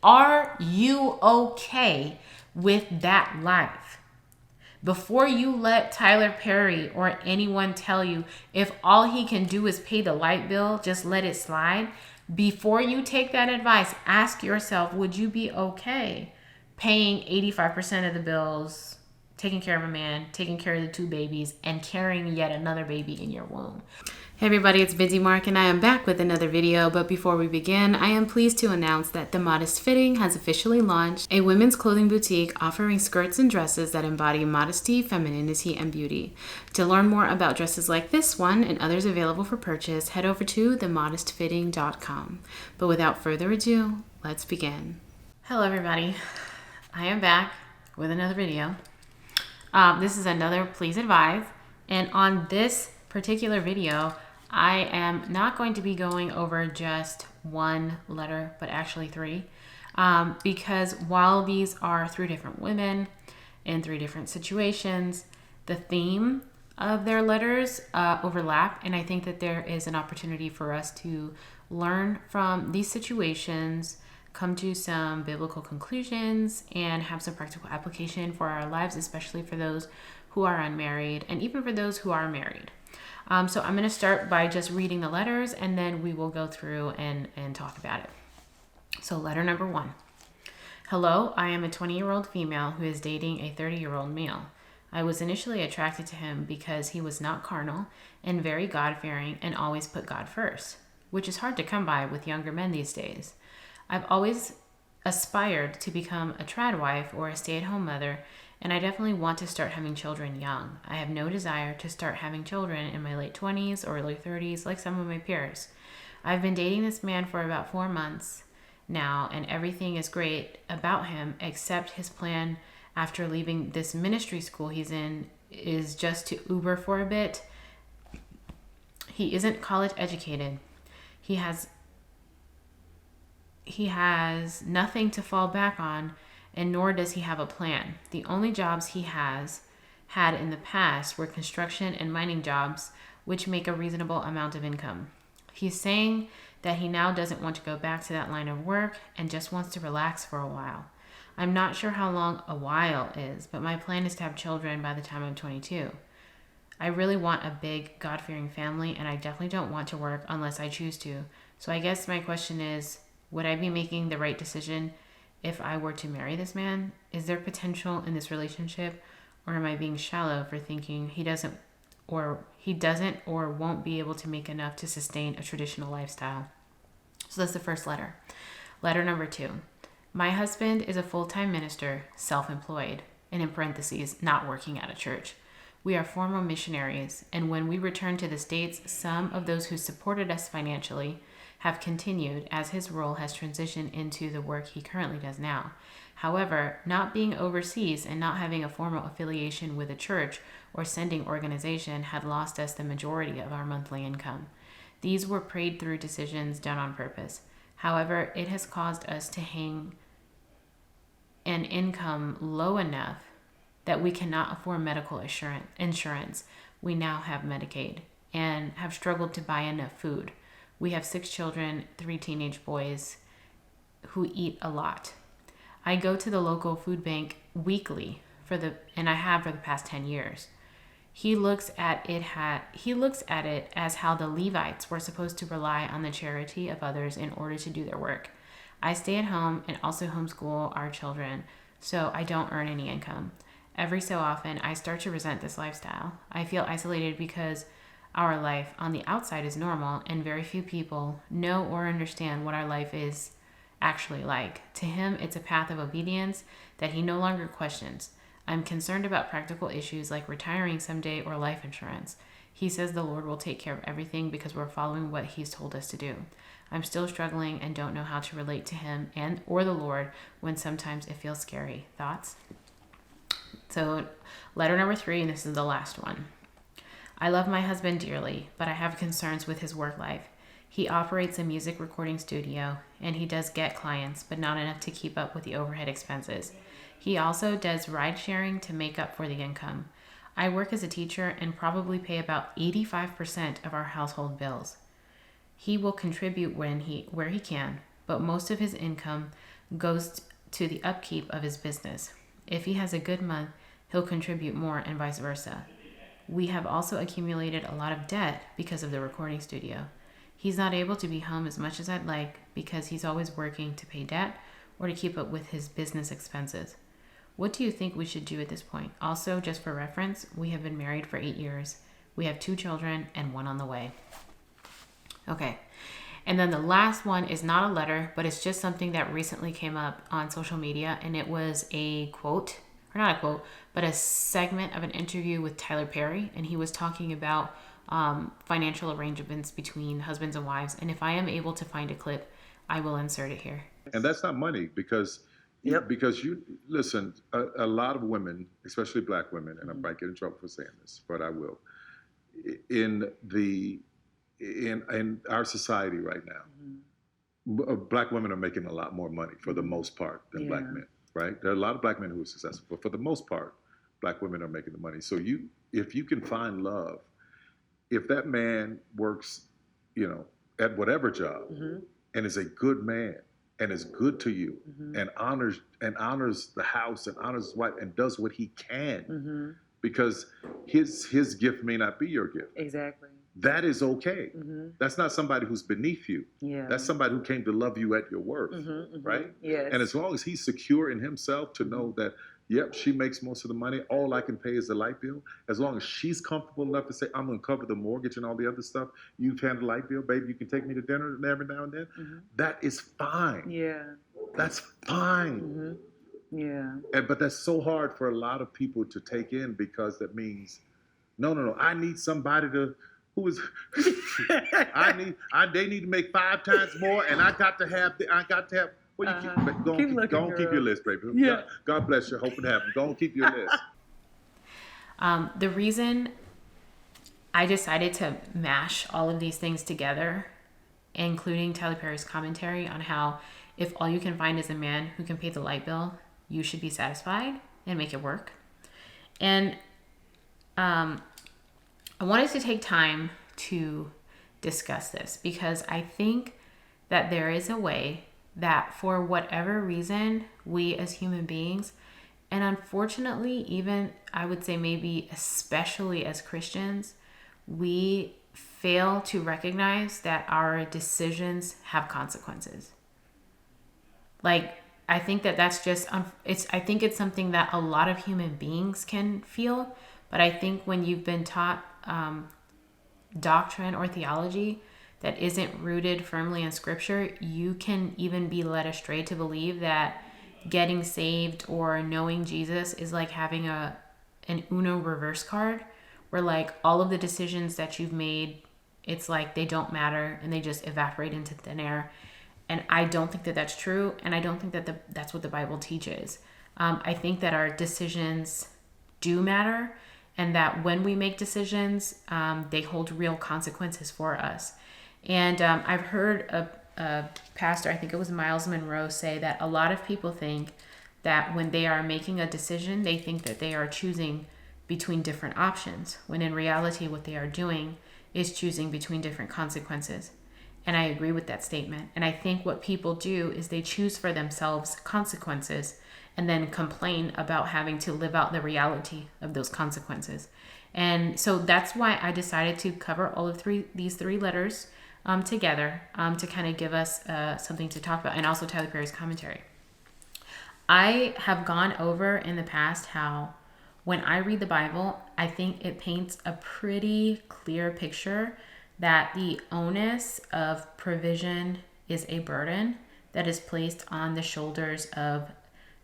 Are you okay with that life? Before you let Tyler Perry or anyone tell you if all he can do is pay the light bill, just let it slide. Before you take that advice, ask yourself, would you be okay paying 85% of the bills, taking care of a man, taking care of the 2 babies, and carrying yet another baby in your womb? Hey everybody, it's Busy Mark and I am back with another video, but before we begin, I am pleased to announce that The Modest Fitting has officially launched a women's clothing boutique offering skirts and dresses that embody modesty, femininity, and beauty. To learn more about dresses like this one and others available for purchase, head over to themodestfitting.com. But without further ado, let's begin. Hello everybody, I am back with another video. This is another Please Advise, and on this particular video, I am not going to be going over just one letter, but actually 3, because while these are 3 different women in 3 different situations, the theme of their letters overlap, and I think that there is an opportunity for us to learn from these situations, come to some biblical conclusions, and have some practical application for our lives, especially for those who are unmarried, and even for those who are married. So I'm going to start by just reading the letters, and then we will go through and talk about it. So letter number 1. Hello, I am a 20-year-old female who is dating a 30-year-old male. I was initially attracted to him because he was not carnal and very God-fearing and always put God first, which is hard to come by with younger men these days. I've always aspired to become a trad wife or a stay-at-home mother, and I definitely want to start having children young. I have no desire to start having children in my late 20s or early 30s like some of my peers. I've been dating this man for about 4 months now, and everything is great about him except his plan after leaving this ministry school he's in is just to Uber for a bit. He isn't college educated. He has nothing to fall back on, and nor does he have a plan. The only jobs he has had in the past were construction and mining jobs, which make a reasonable amount of income. He's saying that he now doesn't want to go back to that line of work and just wants to relax for a while. I'm not sure how long a while is, but my plan is to have children by the time I'm 22. I really want a big, God-fearing family, and I definitely don't want to work unless I choose to. So I guess my question is, would I be making the right decision if I were to marry this man? Is there potential in this relationship, or am I being shallow for thinking he doesn't or won't be able to make enough to sustain a traditional lifestyle? So that's the first letter. Letter number 2. My husband is a full-time minister, self-employed, and in parentheses, not working at a church. We are former missionaries, and when we returned to the States, some of those who supported us financially have continued as his role has transitioned into the work he currently does now. However, not being overseas and not having a formal affiliation with a church or sending organization had lost us the majority of our monthly income. These were prayed through decisions done on purpose. However, it has caused us to hang an income low enough that we cannot afford medical insurance. We now have Medicaid and have struggled to buy enough food. We have 6 children, 3 teenage boys who eat a lot. I go to the local food bank weekly and I have for the past 10 years. He looks at it as how the Levites were supposed to rely on the charity of others in order to do their work. I stay at home and also homeschool our children, so I don't earn any income. Every so often, I start to resent this lifestyle. I feel isolated because our life on the outside is normal, and very few people know or understand what our life is actually like. To him, it's a path of obedience that he no longer questions. I'm concerned about practical issues like retiring someday or life insurance. He says the Lord will take care of everything because we're following what he's told us to do. I'm still struggling and don't know how to relate to him or the Lord when sometimes it feels scary. Thoughts? So letter number 3, and this is the last one. I love my husband dearly, but I have concerns with his work life. He operates a music recording studio, and he does get clients, but not enough to keep up with the overhead expenses. He also does ride sharing to make up for the income. I work as a teacher and probably pay about 85% of our household bills. He will contribute where he can, but most of his income goes to the upkeep of his business. If he has a good month, he'll contribute more and vice versa. We have also accumulated a lot of debt because of the recording studio. He's not able to be home as much as I'd like because he's always working to pay debt or to keep up with his business expenses. What do you think we should do at this point? Also, just for reference, we have been married for 8 years. We have 2 children and 1 on the way. Okay. And then the last one is not a letter, but it's just something that recently came up on social media. And it was a quote, or not a quote, but a segment of an interview with Tyler Perry. And he was talking about financial arrangements between husbands and wives. And if I am able to find a clip, I will insert it here. And that's not money because you listen, a lot of women, especially black women, and I might get in trouble for saying this, but I will. In our society right now, black women are making a lot more money for the most part than black men, right? There are a lot of black men who are successful, but for the most part, black women are making the money. So if you can find love, if that man works, at whatever job and is a good man and is good to you and honors the house and honors his wife and does what he can because his gift may not be your gift. Exactly. That is okay. That's not somebody who's beneath you. Yeah. That's somebody who came to love you at your worth, right? Yes. And as long as he's secure in himself to know that, yep, she makes most of the money, all I can pay is the light bill. As long as she's comfortable enough to say, I'm going to cover the mortgage and all the other stuff, you've handled the light bill, baby, you can take me to dinner every now and then. That is fine. Yeah. That's fine. Yeah. But that's so hard for a lot of people to take in because that means, no, I need somebody to, who is, they need to make 5 times more, and I got to have, well, you keep your list, baby. Yeah. God bless you. Hope it happens. Go and keep your list. The reason I decided to mash all of these things together, including Tyler Perry's commentary on how if all you can find is a man who can pay the light bill, you should be satisfied and make it work. And I wanted to take time to discuss this because I think that there is a way that for whatever reason, we as human beings, and unfortunately, even I would say maybe especially as Christians, we fail to recognize that our decisions have consequences. Like, I think that that's just, I think it's something that a lot of human beings can feel, but I think when you've been taught doctrine or theology that isn't rooted firmly in scripture, you can even be led astray to believe that getting saved or knowing Jesus is like having an Uno reverse card where like all of the decisions that you've made, it's like they don't matter and they just evaporate into thin air. And I don't think that that's true. And I don't think that that's what the Bible teaches. I think that our decisions do matter and that when we make decisions, they hold real consequences for us. And I've heard a pastor, I think it was Miles Monroe, say that a lot of people think that when they are making a decision, they think that they are choosing between different options, when in reality what they are doing is choosing between different consequences. And I agree with that statement. And I think what people do is they choose for themselves consequences and then complain about having to live out the reality of those consequences. And so that's why I decided to cover all of these three letters together to kind of give us something to talk about, and also Tyler Perry's commentary. I have gone over in the past how when I read the Bible, I think it paints a pretty clear picture that the onus of provision is a burden that is placed on the shoulders of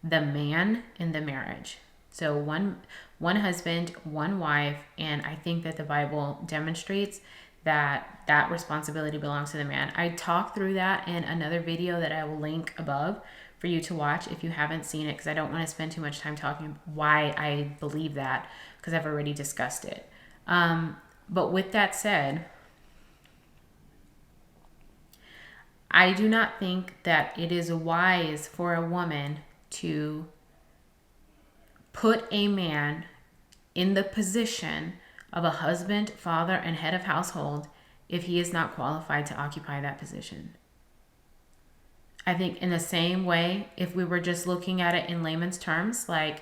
the man in the marriage. So one husband, one wife, and I think that the Bible demonstrates that that responsibility belongs to the man. I talk through that in another video that I will link above for you to watch if you haven't seen it, because I don't want to spend too much time talking why I believe that, because I've already discussed it. But with that said, I do not think that it is wise for a woman to put a man in the position of a husband, father, and head of household if he is not qualified to occupy that position. I think in the same way, if we were just looking at it in layman's terms, like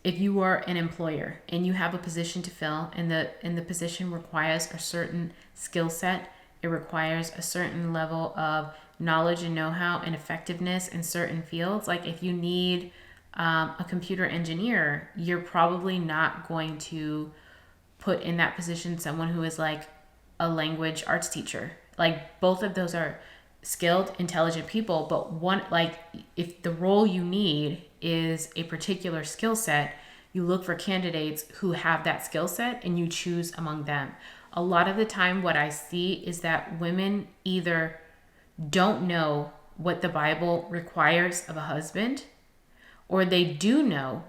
if you are an employer and you have a position to fill and the position requires a certain skill set, it requires a certain level of knowledge and know-how and effectiveness in certain fields. Like if you need a computer engineer, you're probably not going to put in that position someone who is like a language arts teacher. Like both of those are skilled, intelligent people, but one, like if the role you need is a particular skill set, you look for candidates who have that skill set and you choose among them. A lot of the time what I see is that women either don't know what the Bible requires of a husband, or they do know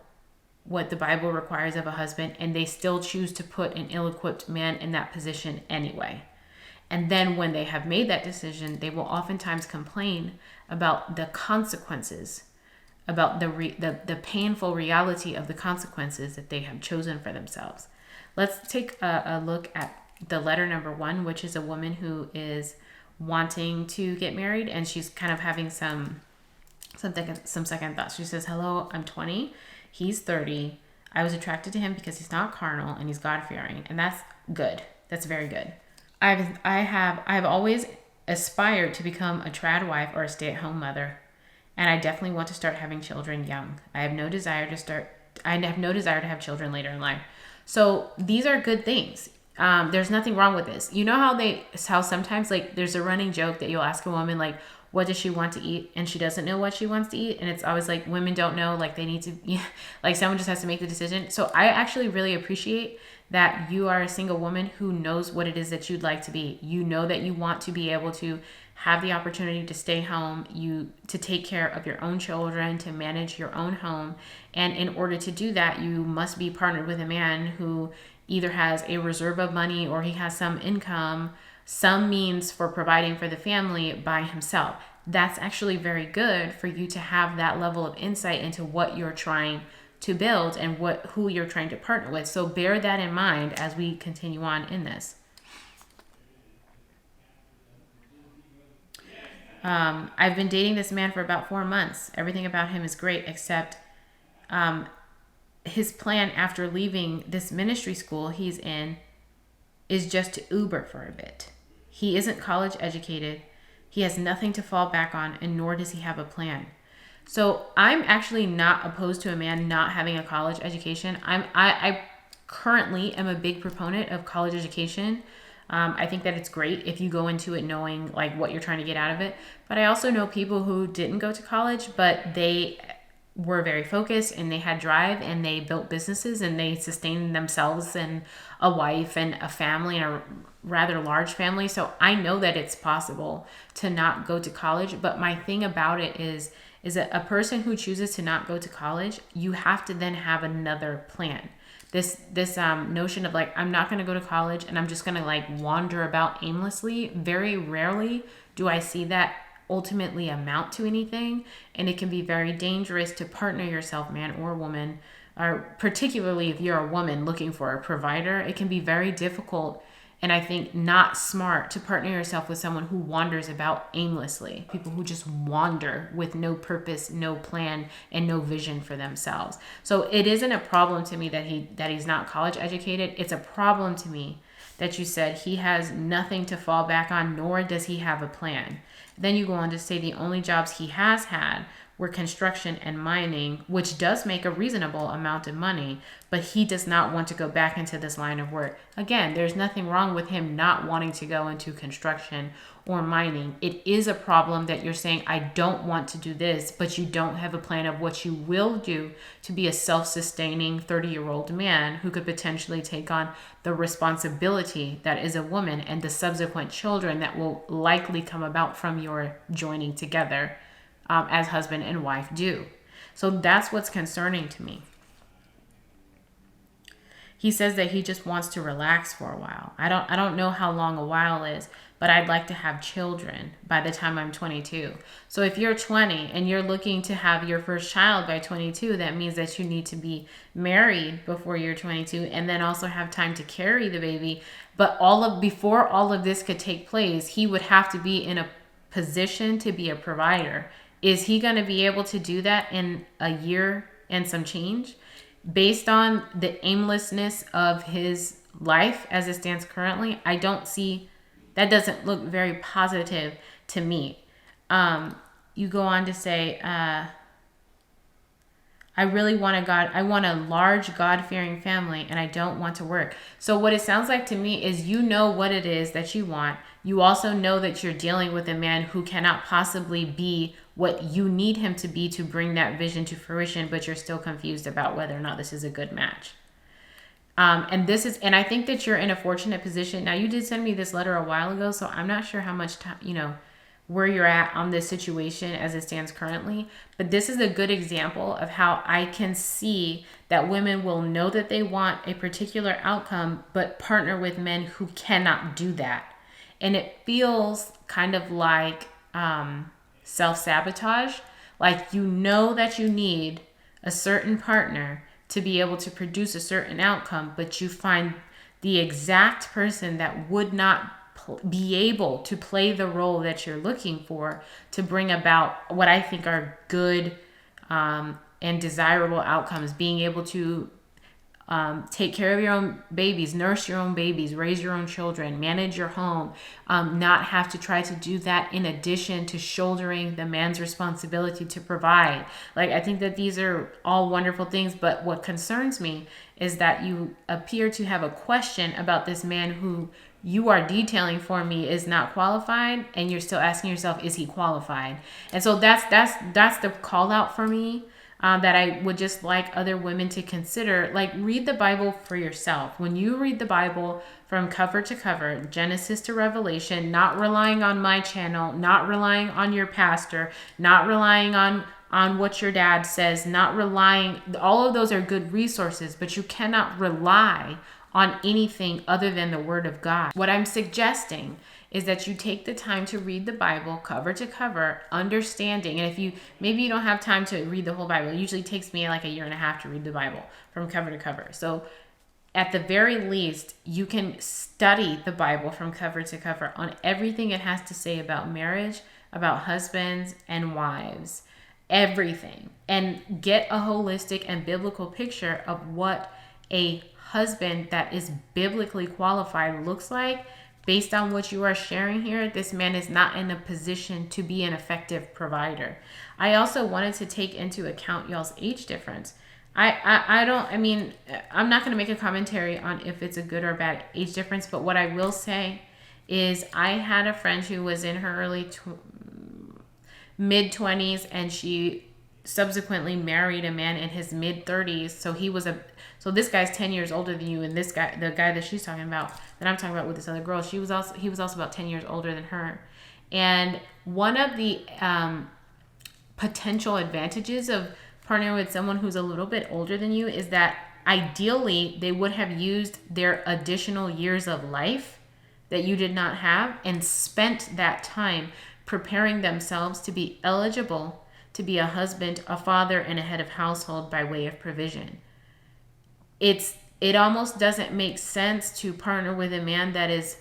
what the Bible requires of a husband and they still choose to put an ill-equipped man in that position anyway. And then when they have made that decision, they will oftentimes complain about the consequences, about the painful reality of the consequences that they have chosen for themselves. Let's take a look at the letter number 1, which is a woman who is wanting to get married and she's kind of having some second thoughts. She says, "Hello, I'm 20. He's 30. I was attracted to him because he's not carnal and he's God-fearing." And that's good. That's very good. I have always aspired to become a trad wife or a stay-at-home mother, and I definitely want to start having children young. I have no desire to have children later in life. So these are good things. There's nothing wrong with this. You know how sometimes like there's a running joke that you'll ask a woman like, what does she want to eat? And she doesn't know what she wants to eat. And it's always like women don't know, like they need to, like someone just has to make the decision. So I actually really appreciate that you are a single woman who knows what it is that you'd like to be. You know that you want to be able to have the opportunity to stay home, to take care of your own children, to manage your own home. And in order to do that, you must be partnered with a man who either has a reserve of money or he has some income, some means for providing for the family by himself. That's actually very good for you to have that level of insight into what you're trying to build and who you're trying to partner with. So bear that in mind as we continue on in this. I've been dating this man for about 4 months. Everything about him is great, except his plan after leaving this ministry school he's in is just to Uber for a bit. He isn't college educated. He has nothing to fall back on, and nor does he have a plan. So I'm actually not opposed to a man not having a college education. I currently am a big proponent of college education. I think that it's great if you go into it knowing like what you're trying to get out of it. But I also know people who didn't go to college, but they were very focused and they had drive and they built businesses and they sustained themselves and a wife and a family and a rather large family. So I know that it's possible to not go to college. But my thing about it is that a person who chooses to not go to college, you have to then have another plan. This notion of like, I'm not going to go to college and I'm just going to like wander about aimlessly. Very rarely do I see that ultimately amount to anything. And it can be very dangerous to partner yourself, man or woman, or particularly if you're a woman looking for a provider. It can be very difficult and I think not smart to partner yourself with someone who wanders about aimlessly. People who just wander with no purpose, no plan, and no vision for themselves. So it isn't a problem to me that he's not college educated. It's a problem to me that you said he has nothing to fall back on, nor does he have a plan. Then you go on to say the only jobs he has had were construction and mining, which does make a reasonable amount of money, but he does not want to go back into this line of work. Again, there's nothing wrong with him not wanting to go into construction or mining. It is a problem that you're saying, I don't want to do this, but you don't have a plan of what you will do to be a self-sustaining 30-year-old man who could potentially take on the responsibility that is a woman and the subsequent children that will likely come about from your joining together. As husband and wife do. So that's what's concerning to me. He says that he just wants to relax for a while. I don't know how long a while is, but I'd like to have children by the time I'm 22. So if you're 20 and you're looking to have your first child by 22, that means that you need to be married before you're 22 and then also have time to carry the baby. But before all of this could take place, he would have to be in a position to be a provider, is he going to be able to do that in a year and some change based on the aimlessness of his life as it stands currently? I don't see, that doesn't look very positive to me. You go on to say, I want a large God-fearing family, and I don't want to work. So what it sounds like to me is you know what it is that you want. You also know that you're dealing with a man who cannot possibly be what you need him to be to bring that vision to fruition, but you're still confused about whether or not this is a good match. And I think that you're in a fortunate position. Now, you did send me this letter a while ago, so I'm not sure how much time, where you're at on this situation as it stands currently. But this is a good example of how I can see that women will know that they want a particular outcome, but partner with men who cannot do that. And it feels kind of like self-sabotage. Like, you know that you need a certain partner to be able to produce a certain outcome, but you find the exact person that would not be able to play the role that you're looking for to bring about what I think are good and desirable outcomes. Being able to take care of your own babies, nurse your own babies, raise your own children, manage your home, not have to try to do that in addition to shouldering the man's responsibility to provide. Like, I think that these are all wonderful things, but what concerns me is that you appear to have a question about this man who you are detailing for me is not qualified, and you're still asking yourself, is he qualified? And so that's the call out for me. That I would just like other women to consider. Like, read the Bible for yourself. When you read the Bible from cover to cover, Genesis to Revelation, not relying on my channel, not relying on your pastor, not relying on what your dad says, not relying, all of those are good resources, but you cannot rely on anything other than the Word of God. What I'm suggesting is that you take the time to read the Bible cover to cover, understanding. And if maybe you don't have time to read the whole Bible, it usually takes me like a year and a half to read the Bible from cover to cover. So at the very least, you can study the Bible from cover to cover on everything it has to say about marriage, about husbands and wives, everything, and get a holistic and biblical picture of what a husband that is biblically qualified looks like. Based on what you are sharing here, this man is not in a position to be an effective provider. I also wanted to take into account y'all's age difference. I'm not going to make a commentary on if it's a good or bad age difference, but what I will say is I had a friend who was in her mid-20s, and she subsequently married a man in his mid-30s. So this guy's 10 years older than you, and this guy, the guy that she's talking about, that I'm talking about with this other girl, he was also about 10 years older than her. And one of the potential advantages of partnering with someone who's a little bit older than you is that ideally they would have used their additional years of life that you did not have and spent that time preparing themselves to be eligible to be a husband, a father, and a head of household by way of provision. It almost doesn't make sense to partner with a man that is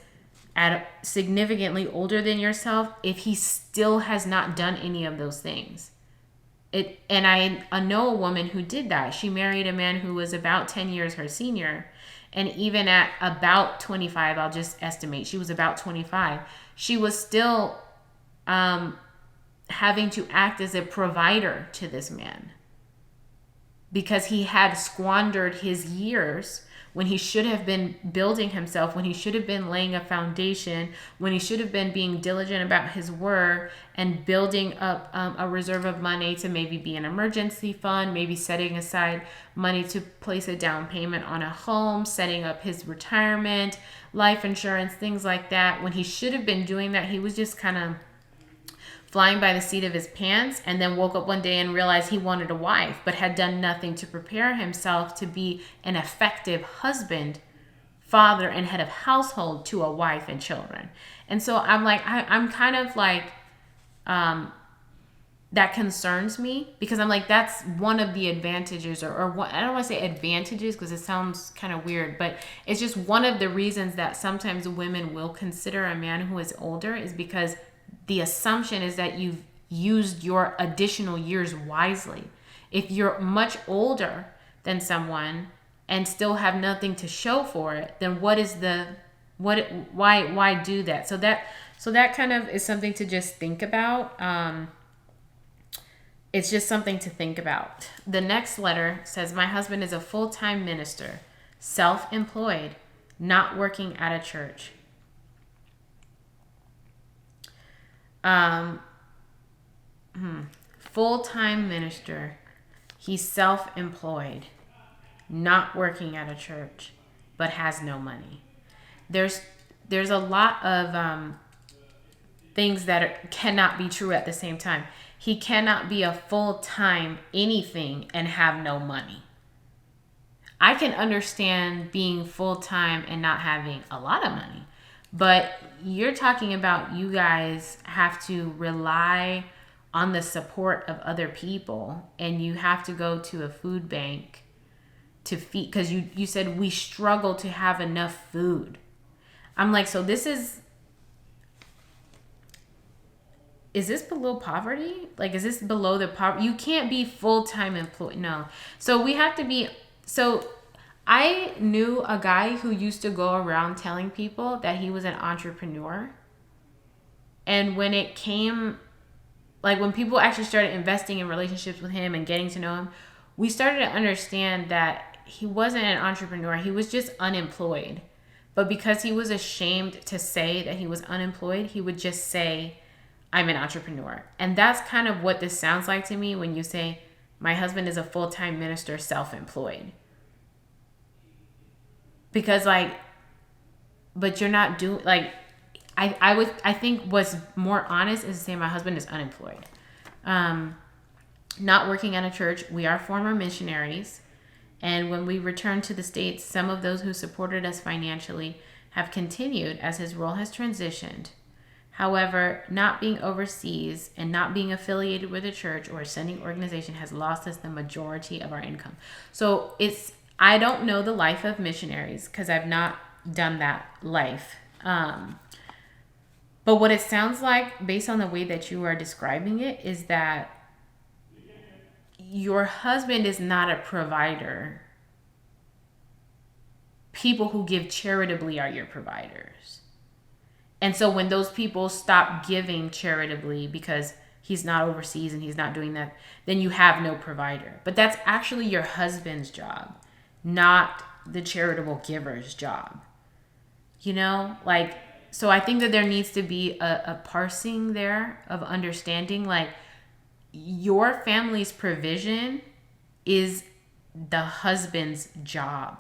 significantly older than yourself if he still has not done any of those things. And I know a woman who did that. She married a man who was about 10 years her senior, and even at about 25, I'll just estimate, she was about 25, she was still having to act as a provider to this man, because he had squandered his years when he should have been building himself, when he should have been laying a foundation, when he should have been being diligent about his work and building up a reserve of money to maybe be an emergency fund, maybe setting aside money to place a down payment on a home, setting up his retirement, life insurance, things like that. When he should have been doing that, he was just kind of flying by the seat of his pants, and then woke up one day and realized he wanted a wife, but had done nothing to prepare himself to be an effective husband, father, and head of household to a wife and children. And so I'm like, I'm kind of like, that concerns me, because I'm like, that's one of the advantages, or what, I don't want to say advantages because it sounds kind of weird, but it's just one of the reasons that sometimes women will consider a man who is older is because the assumption is that you've used your additional years wisely. If you're much older than someone and still have nothing to show for it, then why do that? So that kind of is something to just think about. It's just something to think about. The next letter says, my husband is a full-time minister, self-employed, not working at a church. Full-time minister. He's self-employed, not working at a church, but has no money. There's a lot of things that cannot be true at the same time. He cannot be a full-time anything and have no money. I can understand being full-time and not having a lot of money, but you're talking about you guys have to rely on the support of other people, and you have to go to a food bank to feed, because you said we struggle to have enough food. I'm like, so this is this below poverty? Like, is this below the poverty? You can't be full-time employed. No. So we have to be, so I knew a guy who used to go around telling people that he was an entrepreneur. And when it came, like when people actually started investing in relationships with him and getting to know him, we started to understand that he wasn't an entrepreneur. He was just unemployed. But because he was ashamed to say that he was unemployed, he would just say, I'm an entrepreneur. And that's kind of what this sounds like to me when you say, my husband is a full-time minister, self-employed. Because but you're not doing, I think what's more honest is to say my husband is unemployed. Not working at a church. We are former missionaries. And when we returned to the States, some of those who supported us financially have continued as his role has transitioned. However, not being overseas and not being affiliated with a church or a sending organization has lost us the majority of our income. So I don't know the life of missionaries because I've not done that life. But what it sounds like, based on the way that you are describing it, is that your husband is not a provider. People who give charitably are your providers. And so when those people stop giving charitably because he's not overseas and he's not doing that, then you have no provider. But that's actually your husband's job, not the charitable giver's job. So I think that there needs to be a parsing there of understanding, your family's provision is the husband's job.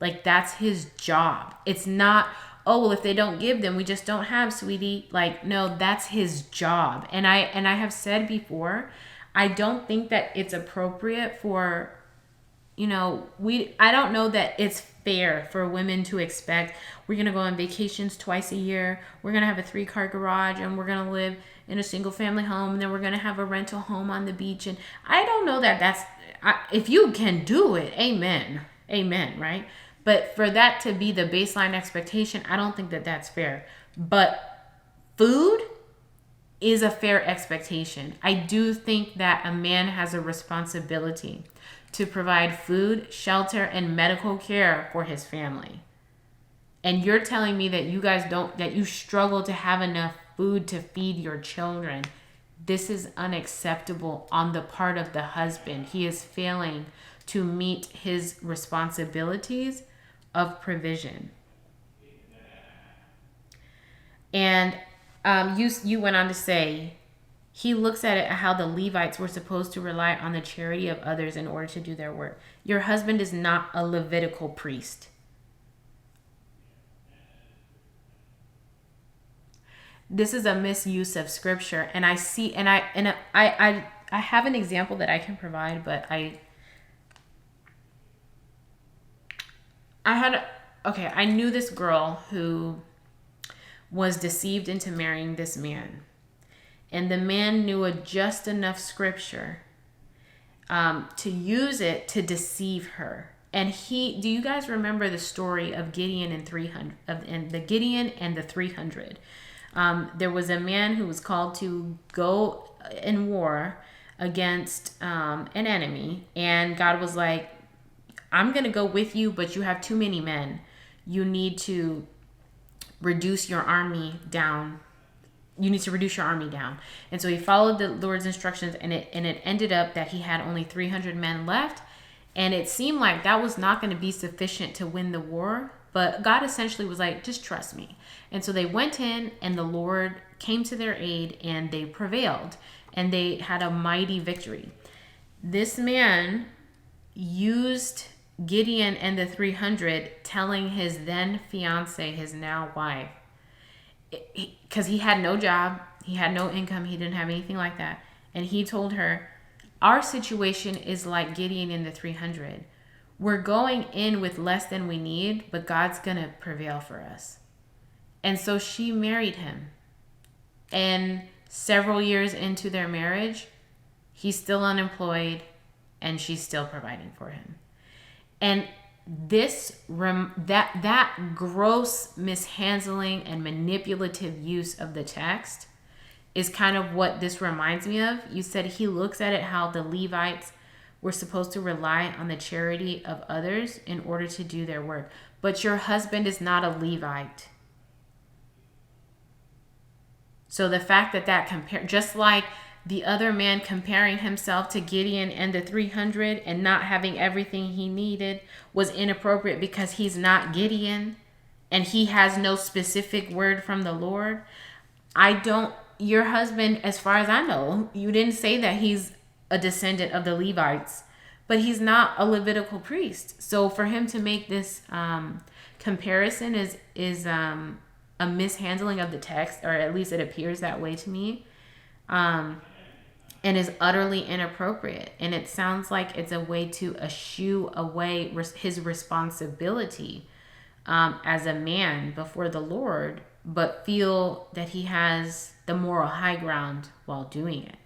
That's his job. It's not, oh, well, if they don't give, then we just don't have, sweetie. No, that's his job. And I have said before, I don't think that it's appropriate for, I don't know that it's fair for women to expect we're going to go on vacations twice a year. We're going to have a 3-car garage and we're going to live in a single family home. And then we're going to have a rental home on the beach. And I don't know that if you can do it, amen. Amen. Right. But for that to be the baseline expectation, I don't think that that's fair. But food is a fair expectation. I do think that a man has a responsibility to provide food, shelter, and medical care for his family. And you're telling me that that you struggle to have enough food to feed your children. This is unacceptable on the part of the husband. He is failing to meet his responsibilities of provision. And you went on to say, he looks at it how the Levites were supposed to rely on the charity of others in order to do their work. Your husband is not a Levitical priest. This is a misuse of scripture, and I have an example that I can provide, but I knew this girl who was deceived into marrying this man. And the man knew just enough scripture to use it to deceive her. And do you guys remember the story of Gideon and 300 and the Gideon and the 300? There was a man who was called to go in war against an enemy, and God was like, I'm going to go with you, but you have too many men. You need to reduce your army down. And so he followed the Lord's instructions, and it ended up that he had only 300 men left. And it seemed like that was not going to be sufficient to win the war. But God essentially was like, just trust me. And so they went in, and the Lord came to their aid, and they prevailed. And they had a mighty victory. This man used Gideon and the 300, telling his then fiance, his now wife, because he had no job, he had no income, he didn't have anything like that. And he told her, our situation is like Gideon in the 300. We're going in with less than we need, but God's going to prevail for us. And so she married him. And several years into their marriage, he's still unemployed and she's still providing for him. And that gross mishandling and manipulative use of the text is kind of what this reminds me of. You said he looks at it how the Levites were supposed to rely on the charity of others in order to do their work. But your husband is not a Levite. So the fact that just like the other man comparing himself to Gideon and the 300 and not having everything he needed was inappropriate because he's not Gideon and he has no specific word from the Lord. Your husband, as far as I know, you didn't say that he's a descendant of the Levites, but he's not a Levitical priest. So for him to make this comparison is a mishandling of the text, or at least it appears that way to me. And is utterly inappropriate. And it sounds like it's a way to eschew away his responsibility as a man before the Lord, but feel that he has the moral high ground while doing it.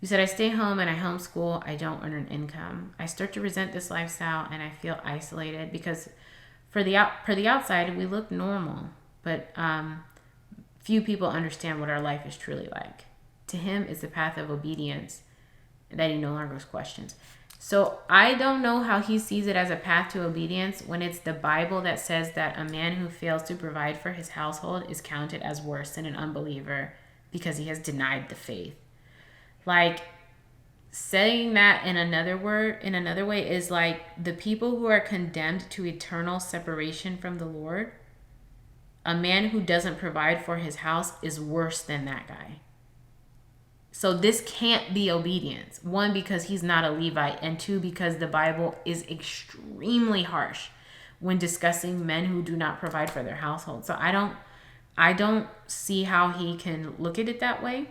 You said, I stay home and I homeschool. I don't earn an income. I start to resent this lifestyle and I feel isolated because for the outside, we look normal, but few people understand what our life is truly like. To him, it's the path of obedience that he no longer questions. So I don't know how he sees it as a path to obedience when it's the Bible that says that a man who fails to provide for his household is counted as worse than an unbeliever because he has denied the faith. Like, saying that in another way is like the people who are condemned to eternal separation from the Lord. A man who doesn't provide for his house is worse than that guy. So this can't be obedience. One, because he's not a Levite, and two, because the Bible is extremely harsh when discussing men who do not provide for their household. So I don't see how he can look at it that way.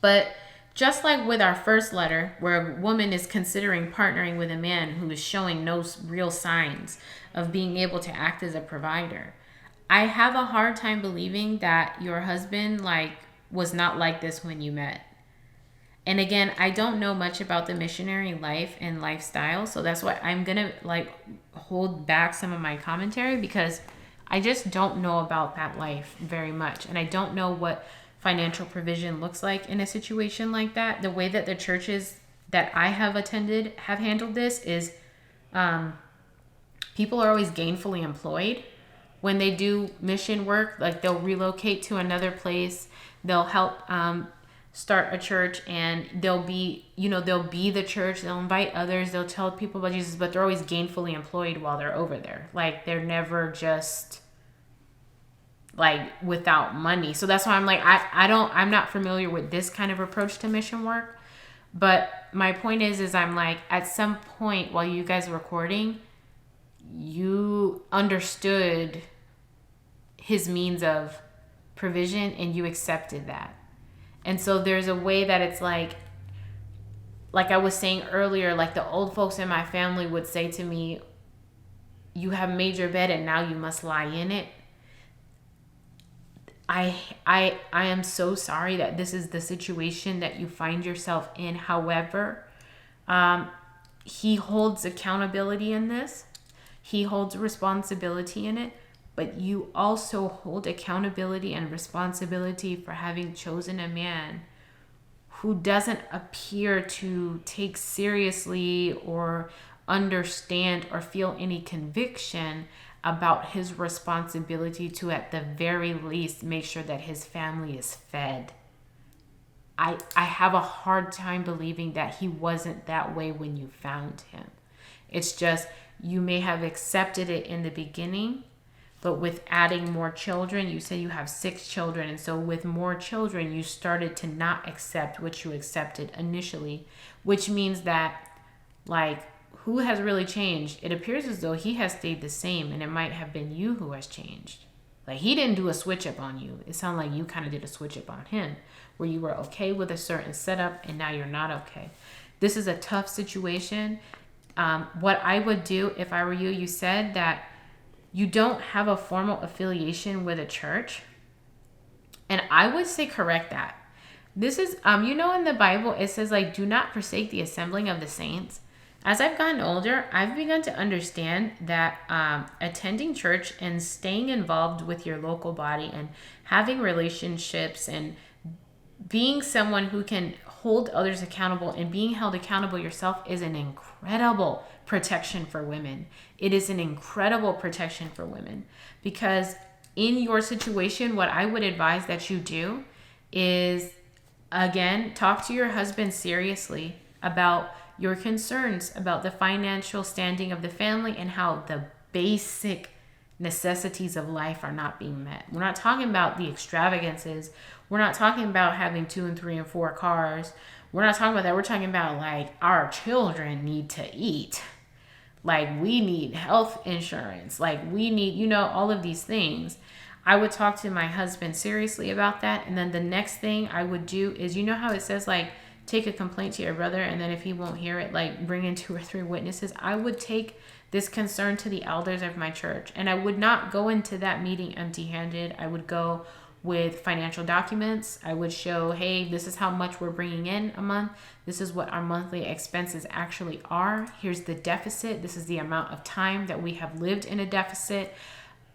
But just like with our first letter, where a woman is considering partnering with a man who is showing no real signs of being able to act as a provider, I have a hard time believing that your husband was not like this when you met. And again, I don't know much about the missionary life and lifestyle, so that's why I'm gonna hold back some of my commentary, because I just don't know about that life very much, and I don't know what financial provision looks like in a situation like that. The way that the churches that I have attended have handled this is people are always gainfully employed. When they do mission work, they'll relocate to another place, they'll help start a church, and they'll be the church, they'll invite others, they'll tell people about Jesus, but they're always gainfully employed while they're over there. They're never just without money. So that's why I'm not familiar with this kind of approach to mission work. But my point is I'm at some point while you guys were recording, you understood his means of provision and you accepted that. And so there's a way that it's like I was saying earlier, the old folks in my family would say to me, you have made your bed and now you must lie in it. I am so sorry that this is the situation that you find yourself in. However, he holds accountability in this. He holds responsibility in it, but you also hold accountability and responsibility for having chosen a man who doesn't appear to take seriously or understand or feel any conviction about his responsibility to, at the very least, make sure that his family is fed. I have a hard time believing that he wasn't that way when you found him. It's just you may have accepted it in the beginning, but with adding more children, you said you have 6 children. And so with more children, you started to not accept what you accepted initially, which means that, like, who has really changed? It appears as though he has stayed the same, and it might have been you who has changed. Like, he didn't do a switch up on you. It sounded like you kind of did a switch up on him, where you were okay with a certain setup and now you're not okay. This is a tough situation. What I would do if I were you, you said that you don't have a formal affiliation with a church. And I would say correct that. This is, in the Bible, it says, like, do not forsake the assembling of the saints. As I've gotten older, I've begun to understand that attending church and staying involved with your local body and having relationships and being someone who can hold others accountable and being held accountable yourself is an incredible protection for women. It is an incredible protection for women, because in your situation, what I would advise that you do is, again, talk to your husband seriously about your concerns about the financial standing of the family and how the basic necessities of life are not being met. We're not talking about the extravagances. We're not talking about having 2 and 3 and 4 cars. We're not talking about that. We're talking about, like, our children need to eat. Like, we need health insurance. Like, we need, all of these things. I would talk to my husband seriously about that. And then the next thing I would do is, how it says, like, take a complaint to your brother, and then if he won't hear it, like, bring in 2 or 3 witnesses. I would take this concern to the elders of my church, and I would not go into that meeting empty-handed. I would go with financial documents. I would show, hey, this is how much we're bringing in a month. This is what our monthly expenses actually are. Here's the deficit. This is the amount of time that we have lived in a deficit.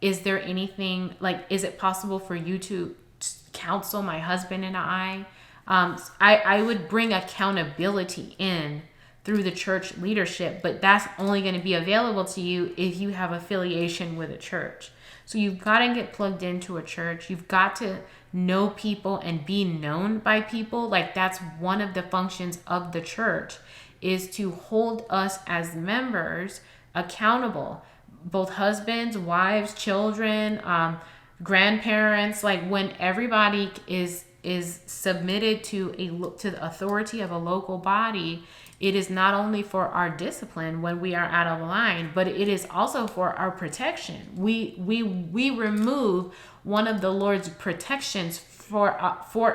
Is there anything, like, is it possible for you to counsel my husband and I would bring accountability in through the church leadership, but that's only going to be available to you if you have affiliation with a church. So you've got to get plugged into a church. You've got to know people and be known by people. Like, that's one of the functions of the church, is to hold us as members accountable, both husbands, wives, children, grandparents. Like, when everybody is submitted to the authority of a local body, it is not only for our discipline when we are out of line, but it is also for our protection. We remove one of the Lord's protections for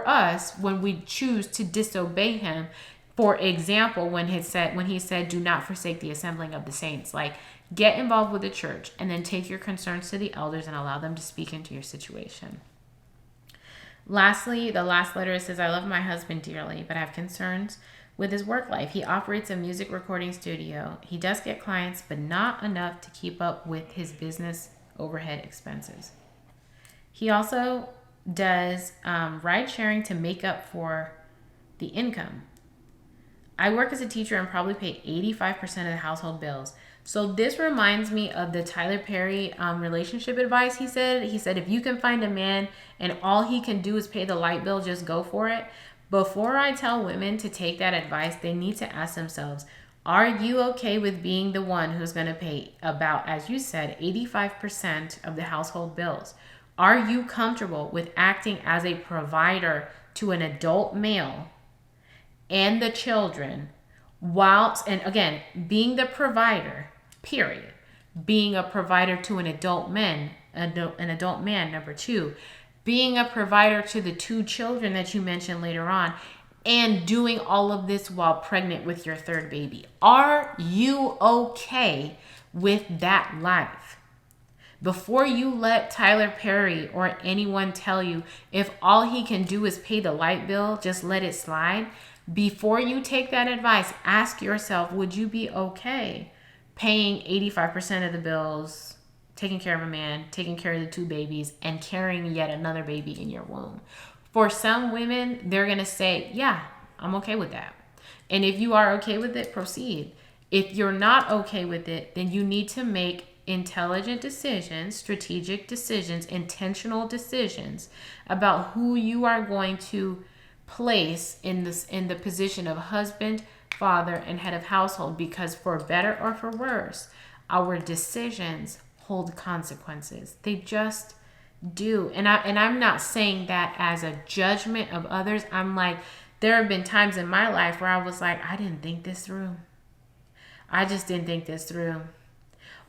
us when we choose to disobey him. For example, when he said, do not forsake the assembling of the saints. Like, get involved with the church and then take your concerns to the elders and allow them to speak into your situation. Lastly, the last letter says, I love my husband dearly, but I have concerns with his work life. He operates a music recording studio. He does get clients, but not enough to keep up with his business overhead expenses. He also does ride sharing to make up for the income. I work as a teacher and probably pay 85% of the household bills. So this reminds me of the Tyler Perry relationship advice. He said, if you can find a man and all he can do is pay the light bill, just go for it. Before I tell women to take that advice, they need to ask themselves, are you okay with being the one who's going to pay about, as you said, 85% of the household bills? Are you comfortable with acting as a provider to an adult male and the children, and again, being the provider, period, being a provider to an adult man, number 2, being a provider to the 2 children that you mentioned later on, and doing all of this while pregnant with your 3rd baby? Are you okay with that life? Before you let Tyler Perry or anyone tell you if all he can do is pay the light bill, just let it slide. Before you take that advice, ask yourself, would you be okay paying 85% of the bills, taking care of a man, taking care of the 2 babies, and carrying yet another baby in your womb. For some women, they're going to say, yeah, I'm okay with that. And if you are okay with it, proceed. If you're not okay with it, then you need to make intelligent decisions, strategic decisions, intentional decisions about who you are going to place in the position of husband, father, and head of household, because for better or for worse, our decisions hold consequences. They just do. And I'm not saying that as a judgment of others. I'm like, there have been times in my life where I was like, I didn't think this through. I just didn't think this through.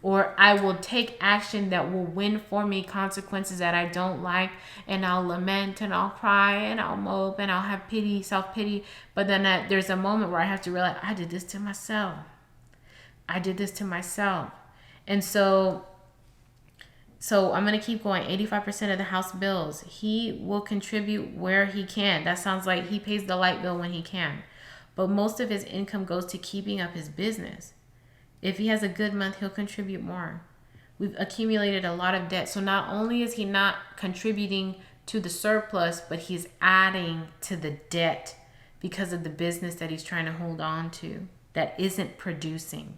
Or I will take action that will win for me consequences that I don't like, and I'll lament and I'll cry and I'll mope and I'll have pity, self-pity. But then there's a moment where I have to realize I did this to myself. I did this to myself. And so I'm going to keep going. 85% of the house bills, he will contribute where he can. That sounds like he pays the light bill when he can. But most of his income goes to keeping up his business. If he has a good month, he'll contribute more. We've accumulated a lot of debt. So not only is he not contributing to the surplus, but he's adding to the debt because of the business that he's trying to hold on to that isn't producing.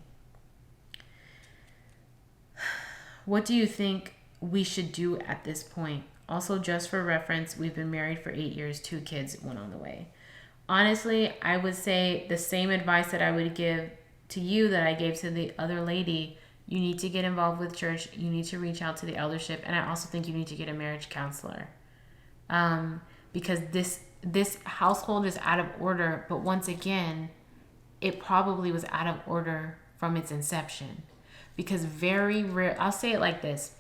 What do you think we should do at this point? Also, just for reference, we've been married for 8 years, 2 kids, 1 on the way. Honestly, I would say the same advice that I would give to you that I gave to the other lady. You need to get involved with church. You need to reach out to the eldership. And I also think you need to get a marriage counselor. Because this household is out of order. But once again, it probably was out of order from its inception. Because very rare, I'll say it like this.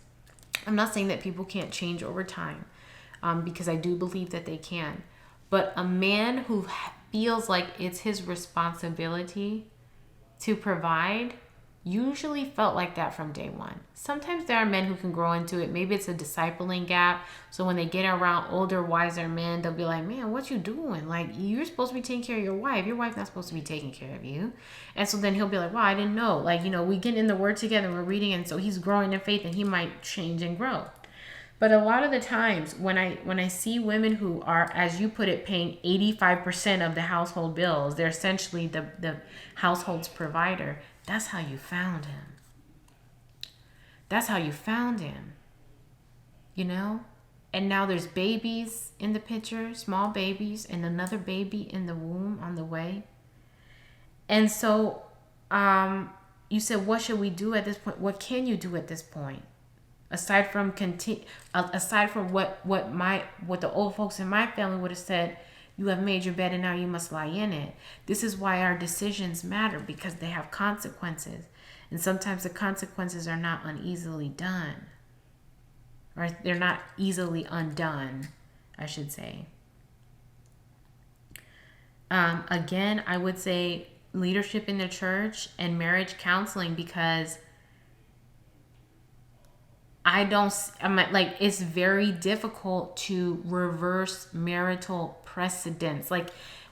I'm not saying that people can't change over time. Because I do believe that they can. But a man who feels like it's his responsibility to provide usually felt like that from day one. Sometimes there are men who can grow into it. Maybe it's a discipling gap. So when they get around older, wiser men, they'll be like, man, what you doing? Like, you're supposed to be taking care of your wife. Your wife's not supposed to be taking care of you. And so then he'll be like, wow, I didn't know. Like, we get in the word together, we're reading. And so he's growing in faith and he might change and grow. But a lot of the times when I see women who are, as you put it, paying 85% of the household bills, they're essentially the household's provider. That's how you found him. That's how you found him. And now there's babies in the picture, small babies, and another baby in the womb on the way. And so you said, what should we do at this point? What can you do at this point? Aside from what the old folks in my family would have said, you have made your bed and now you must lie in it. This is why our decisions matter, because they have consequences. And sometimes the consequences are not uneasily done. Or they're not easily undone, I should say. Again, I would say leadership in the church and marriage counseling, because it's very difficult to reverse marital precedents,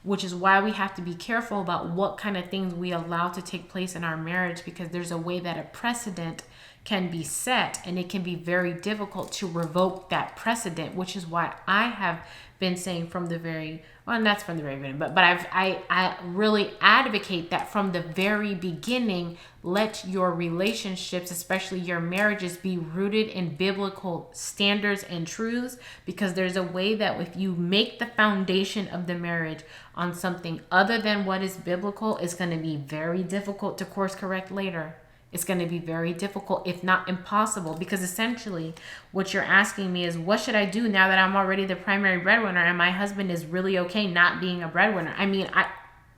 which is why we have to be careful about what kind of things we allow to take place in our marriage, because there's a way that a precedent can be set and it can be very difficult to revoke that precedent, which is why I have been saying from the very, well, that's from the very beginning, but I really advocate that from the very beginning, let your relationships, especially your marriages, be rooted in biblical standards and truths, because there's a way that if you make the foundation of the marriage on something other than what is biblical, it's going to be very difficult to course correct later. It's going to be very difficult, if not impossible, because essentially what you're asking me is, what should I do now that I'm already the primary breadwinner and my husband is really okay not being a breadwinner? I mean,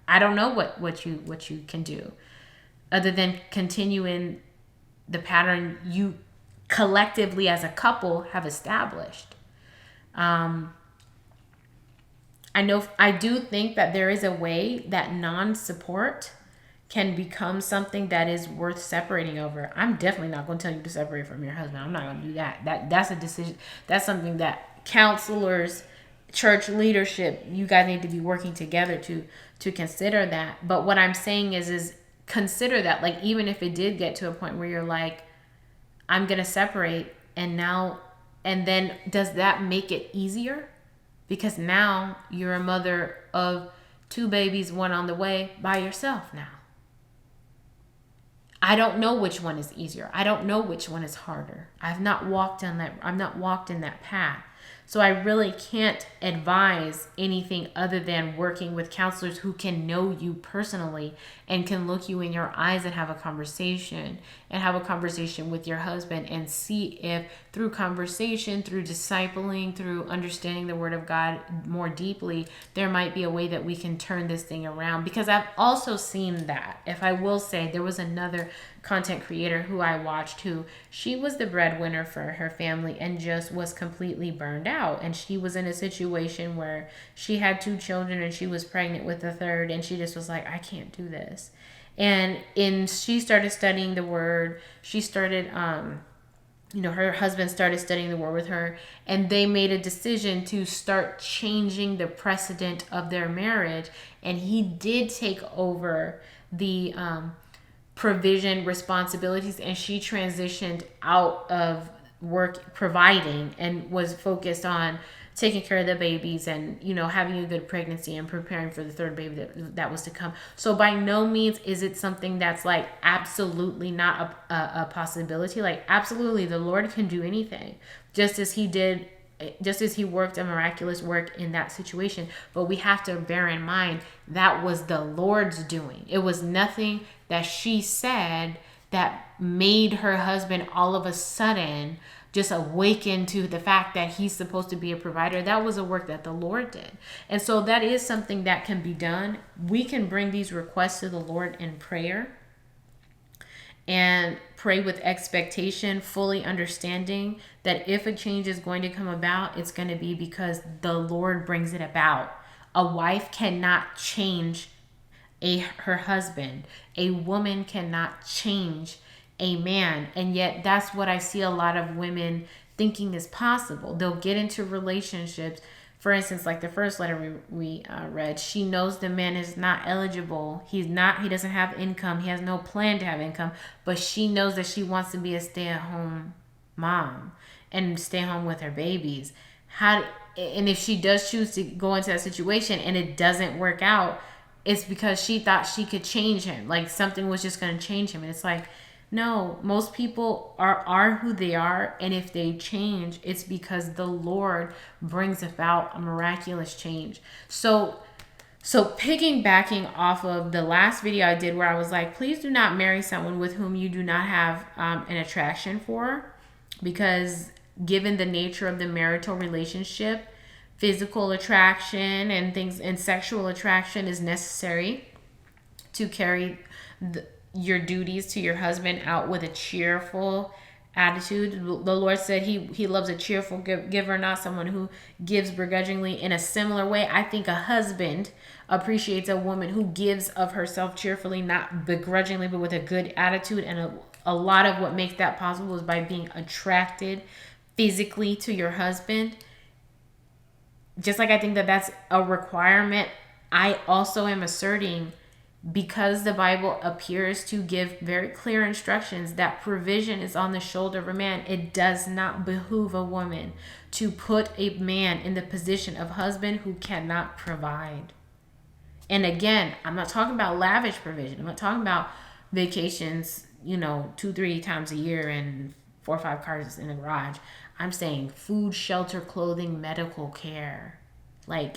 I don't know what you can do other than continue in the pattern you collectively as a couple have established. I do think that there is a way that non-support can become something that is worth separating over. I'm definitely not going to tell you to separate from your husband. I'm not going to do that. That's a decision. That's something that counselors, church leadership, you guys need to be working together to consider that. But what I'm saying is consider that, even if it did get to a point where you're like, I'm going to separate. And then does that make it easier? Because now you're a mother of 2 babies, 1 on the way, by yourself now. I don't know which one is easier. I don't know which one is harder. I've not walked in that path. So I really can't advise anything other than working with counselors who can know you personally and can look you in your eyes and have a conversation with your husband and see if through conversation, through discipling, through understanding the Word of God more deeply, there might be a way that we can turn this thing around. Because I've also seen that. If I will say, there was another content creator who I watched who she was the breadwinner for her family and just was completely burned out. And she was in a situation where she had 2 children and she was pregnant with the 3rd, and she just was like, I can't do this. And she started studying the Word. She started her husband started studying the Word with her, and they made a decision to start changing the precedent of their marriage. And he did take over the provision responsibilities, and she transitioned out of work providing and was focused on taking care of the babies and having a good pregnancy and preparing for the 3rd baby that was to come. So by no means is it something that's like absolutely not a possibility. Like absolutely the Lord can do anything, just as he worked a miraculous work in that situation. But we have to bear in mind that was the Lord's doing. It was nothing that she said that made her husband all of a sudden just awaken to the fact that he's supposed to be a provider. That was a work that the Lord did. And so that is something that can be done. We can bring these requests to the Lord in prayer and pray with expectation, fully understanding that if a change is going to come about, it's going to be because the Lord brings it about. A wife cannot change her husband. A woman cannot change a man. And yet that's what I see a lot of women thinking is possible. They'll get into relationships. For instance, like the first letter we read, she knows the man is not eligible. He doesn't have income. He has no plan to have income, but she knows that she wants to be a stay-at-home mom and stay home with her babies. And if she does choose to go into that situation and it doesn't work out, it's because she thought she could change him. Like something was just going to change him. And it's like, no, most people are who they are, and if they change, it's because the Lord brings about a miraculous change. So piggybacking off of the last video I did where I was like, please do not marry someone with whom you do not have an attraction for, because given the nature of the marital relationship, physical attraction and sexual attraction is necessary to carry your duties to your husband out with a cheerful attitude. The Lord said he loves a cheerful giver, not someone who gives begrudgingly. In a similar way, I think a husband appreciates a woman who gives of herself cheerfully, not begrudgingly, but with a good attitude. And a lot of what makes that possible is by being attracted physically to your husband. Just like I think that that's a requirement, I also am asserting, because the Bible appears to give very clear instructions that provision is on the shoulder of a man, it does not behoove a woman to put a man in the position of husband who cannot provide. And again, I'm not talking about lavish provision. I'm not talking about vacations, 2-3 times a year and 4 or 5 cars in the garage. I'm saying food, shelter, clothing, medical care. Like,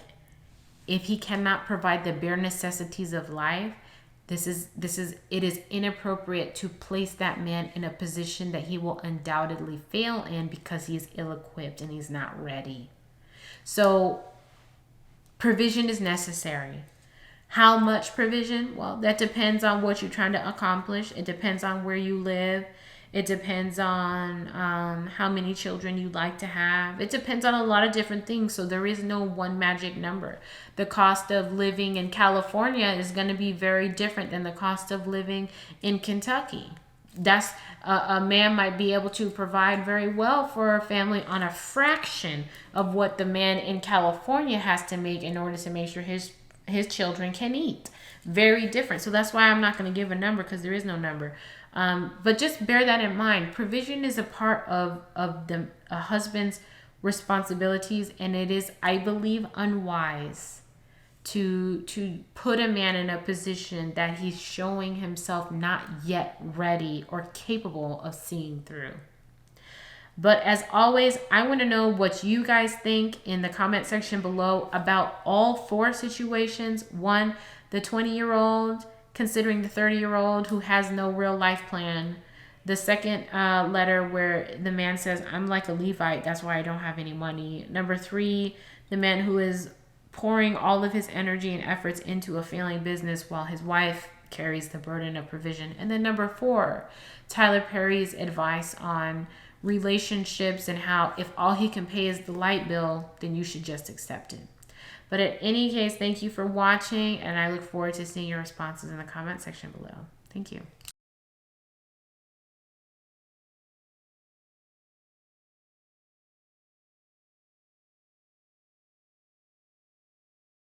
if he cannot provide the bare necessities of life, it is inappropriate to place that man in a position that he will undoubtedly fail in because he's ill-equipped and he's not ready. So provision is necessary. How much provision? Well, that depends on what you're trying to accomplish. It depends on where you live. It depends on how many children you'd like to have. It depends on a lot of different things. So there is no one magic number. The cost of living in California is going to be very different than the cost of living in Kentucky. That's a man might be able to provide very well for a family on a fraction of what the man in California has to make in order to make sure his children can eat. Very different. So that's why I'm not going to give a number, because there is no number. But just bear that in mind. Provision is a part of a husband's responsibilities, and it is, I believe, unwise to put a man in a position that he's showing himself not yet ready or capable of seeing through. But as always, I want to know what you guys think in the comment section below about all four situations. One, the 20-year-old considering the 30-year-old who has no real life plan. The second letter where the man says, I'm like a Levite, that's why I don't have any money. Number 3, the man who is pouring all of his energy and efforts into a failing business while his wife carries the burden of provision. And then number 4, Tyler Perry's advice on relationships and how if all he can pay is the light bill, then you should just accept it. But in any case, thank you for watching, and I look forward to seeing your responses in the comment section below. Thank you.